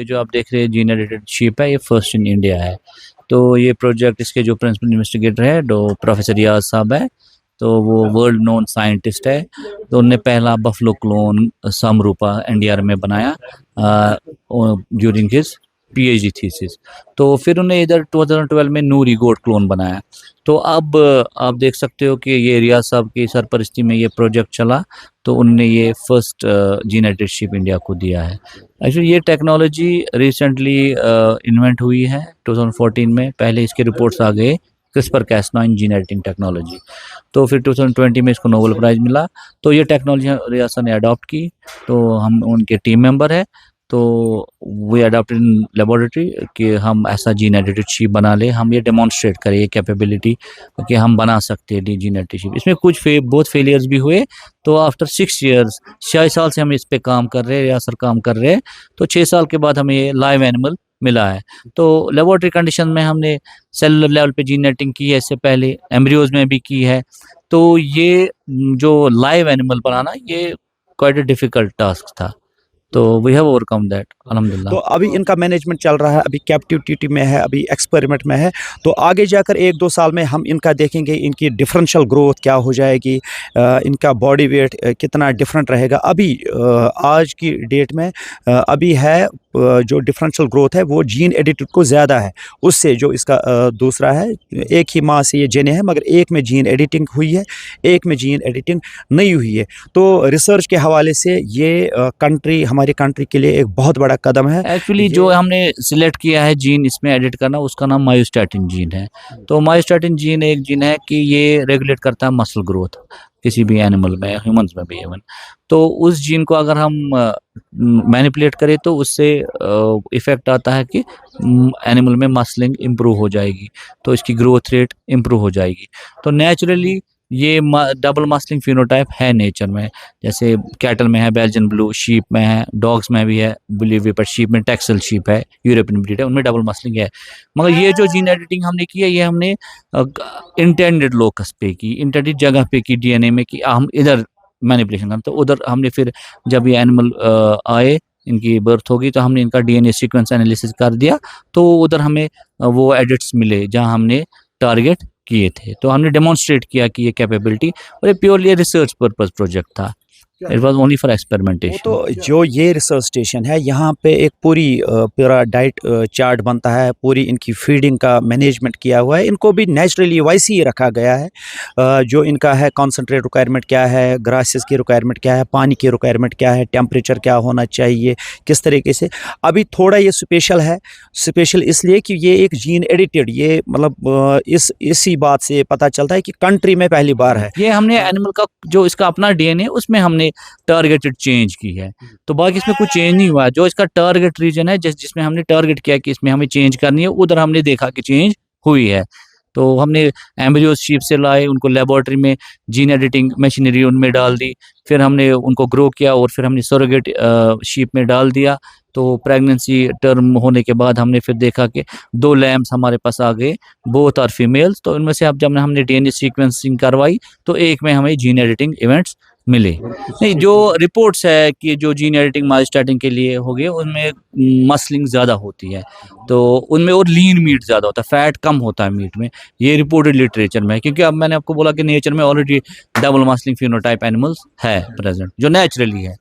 जो आप देख रहे हैं जीन एडिटेड शीप है, ये फर्स्ट इन इंडिया है। तो ये प्रोजेक्ट, इसके जो प्रिंसिपल इन्वेस्टिगेटर है जो प्रोफेसर रियाज साहब है, तो वो वर्ल्ड नोन साइंटिस्ट है। तो उनने पहला बफलो क्लोन समरूपा एनडीआर में बनाया ड्यूरिंग हिज पीएचडी थीसिस। तो फिर उन्हें इधर 2012 में नूरी गोट क्लोन बनाया। तो अब आप देख सकते हो कि ये रियाज साहब की सरपरस्ती में ये प्रोजेक्ट चला, तो उनने ये first gene edited sheep India को दिया है। एक्चुअली ये टेक्नोलॉजी रिसेंटली इन्वेंट हुई है 2014 में। पहले इसके रिपोर्ट्स आ गए क्रिस्पर कैस9 जीन एडिटिंग टेक्नोलॉजी, तो फिर 2020 में इसको नोबेल प्राइज़ मिला। तो ये टेक्नोलॉजी रियाज साहब ने अडॉप्ट की, तो हम उनके टीम मेंबर है। तो वी अडॉप्टेड इन लेबोरेटरी कि हम ऐसा जीन एडिटेड शीप बना ले, हम ये डेमोन्स्ट्रेट करें ये कैपेबिलिटी कि हम बना सकते हैं जीन एडिटेड शीप। इसमें कुछ बहुत फेलियर्स भी हुए। तो आफ्टर 6 ईयर्स, 6 साल से हम इस पे काम कर रहे हैं, रियाज सर काम कर रहे हैं। तो 6 साल के बाद हमें ये लाइव एनिमल मिला है। तो लेबोरेटरी कंडीशन में हमने सेलुलर लेवल पे जीन एडिटिंग की है, इससे पहले एम्ब्रियोज में भी की है। तो ये जो लाइव एनिमल बनाना, ये क्वाइट अ डिफिकल्ट टास्क था। तो वी हैव ओवरकम दैट तो अल्हम्दुलिल्लाह। अभी इनका मैनेजमेंट चल रहा है, अभी कैप्टिविटी में है, अभी एक्सपेरिमेंट में है। तो आगे जाकर 1-2 साल में हम इनका देखेंगे, इनकी डिफरेंशियल ग्रोथ क्या हो जाएगी, इनका बॉडी वेट कितना डिफरेंट रहेगा। अभी आज की डेट में अभी है जो डिफरेंशियल ग्रोथ है वो जीन एडिटेड को ज़्यादा है उससे जो इसका दूसरा है। एक ही माँ से ये जने हैं, मगर एक में जीन एडिटिंग हुई है, एक में जीन एडिटिंग नहीं हुई है। तो रिसर्च के हवाले से ये हमारी कंट्री के लिए एक बहुत बड़ा कदम है। एक्चुअली जो हमने सिलेक्ट किया है जीन इसमें एडिट करना, उसका नाम मायोस्टैटिन जीन है। तो मायोस्टैटिन जीन एक जीन है कि ये रेगुलेट करता है मसल ग्रोथ किसी भी एनिमल में, ह्यूमंस में भी इवन। तो उस जीन को अगर हम मैनिपुलेट करें तो उससे इफ़ेक्ट आता है कि एनिमल में मसलिंग इम्प्रूव हो जाएगी, तो इसकी ग्रोथ रेट इम्प्रूव हो जाएगी। तो नेचुरली ये डबल मसलिंग फिनोटाइप है नेचर में, जैसे कैटल में है, बेल्जियन ब्लू, शीप में है, डॉग्स में भी है ब्लू विपर, शीप में टेक्सल शीप है, यूरोपियन ब्रीड है, उनमें डबल मसलिंग है। मगर ये जो जीन एडिटिंग हमने की है, ये हमने इंटेंडेड लोकस पे की, इंटेंडेड जगह पे की डीएनए में, कि हम इधर मैनिपुलेशन करते, तो उधर हमने फिर जब ये एनिमल आए, इनकी बर्थ होगी, तो हमने इनका डीएनए सीक्वेंस एनालिसिस कर दिया। तो उधर हमें वो एडिट्स मिले जहाँ हमने टारगेट किए थे। तो हमने डेमोन्स्ट्रेट किया कि ये कैपेबिलिटी, और ये प्योरली रिसर्च पर्पस प्रोजेक्ट था। इट वाज ओनली फॉर वो एक्सपेरिमेंटेशन। तो जो ये रिसर्च स्टेशन है, यहाँ पे एक पूरा डाइट चार्ट बनता है, पूरी इनकी फीडिंग का मैनेजमेंट किया हुआ है। इनको भी नेचुरली वैसे ही रखा गया है। जो इनका है कॉन्सेंट्रेट रिक्वायरमेंट क्या है, ग्रासेस की रिक्वायरमेंट क्या है, पानी की रिक्वायरमेंट क्या है, टेम्परेचर क्या होना चाहिए, किस तरीके से। अभी थोड़ा ये स्पेशल है, स्पेशल इसलिए कि ये एक जीन एडिटेड, ये मतलब इसी बात से पता चलता है कि कंट्री में पहली बार है। ये हमने एनिमल का जो इसका अपना डीएनए, उसमें हमने टारगेटेड चेंज की है। तो बाकी इसमें कुछ चेंज नहीं हुआ है। जो इसका टारगेट रीजन है, जिसमें हमने टारगेट किया कि इसमें हमें चेंज करनी है, उधर हमने देखा कि चेंज हुई है। तो हमने एम्ब्रियोज शीप से लाए, उनको लेबोरेटरी में जीन एडिटिंग मशीनरी उनमें डाल दी, फिर हमने उनको ग्रो किया, और फिर हमने सरोगेट शीप में डाल दिया। तो प्रेगनेंसी टर्म होने के बाद हमने फिर देखा कि 2 लैम्स हमारे पास आ गए, बोथ आर फीमेल्स। तो इनमें से अब जब हमने डीएनए सीक्वेंसिंग करवाई, तो एक में हमें जीन एडिटिंग इवेंट्स मिले। नहीं, जो रिपोर्ट्स है कि जो जीन एडिटिंग मायोस्टैटिन के लिए हो गए, उनमें मसलिंग ज़्यादा होती है, तो उनमें और लीन मीट ज़्यादा होता है, फैट कम होता है मीट में। ये रिपोर्टेड लिटरेचर में है, क्योंकि अब मैंने आपको बोला कि नेचर में ऑलरेडी डबल मसलिंग फिनोटाइप एनिमल्स है प्रेजेंट, जो नेचुरली है।